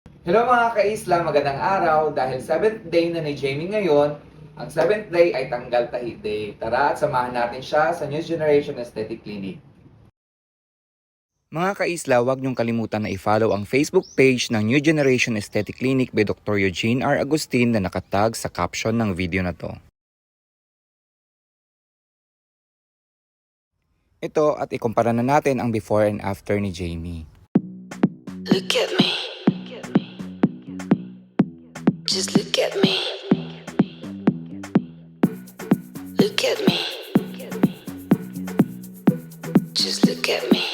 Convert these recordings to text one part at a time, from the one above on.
Hello mga ka-isla, magandang araw. Dahil 7th day na ni Jamie ngayon, ang 7th day ay Tanggal Tahi Day. Tara at samahan natin siya sa New Generation Aesthetic Clinic. Mga ka-isla, huwag niyong kalimutan na i-follow ang Facebook page ng New Generation Aesthetic Clinic by Dr. Eugene R. Agustin na nakatag sa caption ng video na to. Ito at ikumpara na natin ang before and after ni Jamie. Look at me. Just look at me. Look at me. Just look at me.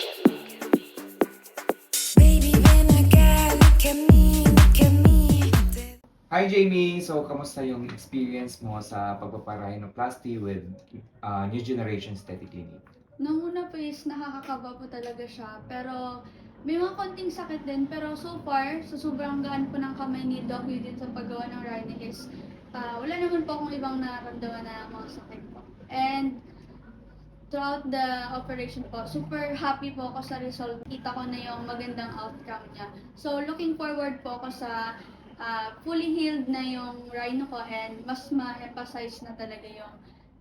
Baby, when I got look at me, look at me. Hi Jamie! So, kamusta yung experience mo sa pagpaparhinoplasty with New Generation Aesthetic Clinic? Nung una po is nakakakaba po talaga siya, pero may mga konting sakit din. Pero so far, sa sobrang gaan po ng kamay ni Doc Eugene sa paggawa ng Rhino is wala naman po akong ibang nararamdaman na mga sakit po. And throughout the operation po, super happy po ako sa result. Kita ko na yung magandang outcome niya. So looking forward po ako sa fully healed na yung rhino ko and mas ma-emphasize na talaga yung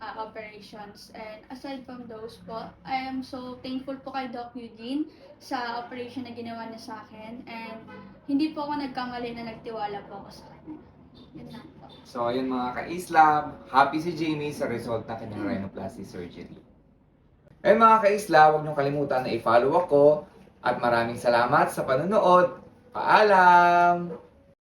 operations. And aside from those po, I am so thankful po kay Doc Eugene sa operation na ginawa niya sa akin. And hindi po ako nagkamali na nagtiwala po ako sa kanya. Yun lang po. So, ayun mga ka-isla, happy si Jamie sa result ng kanyang rhinoplasty surgery. Ayun mga ka-isla, huwag niyong kalimutan na i-follow ako at maraming salamat sa panonood. Paalam!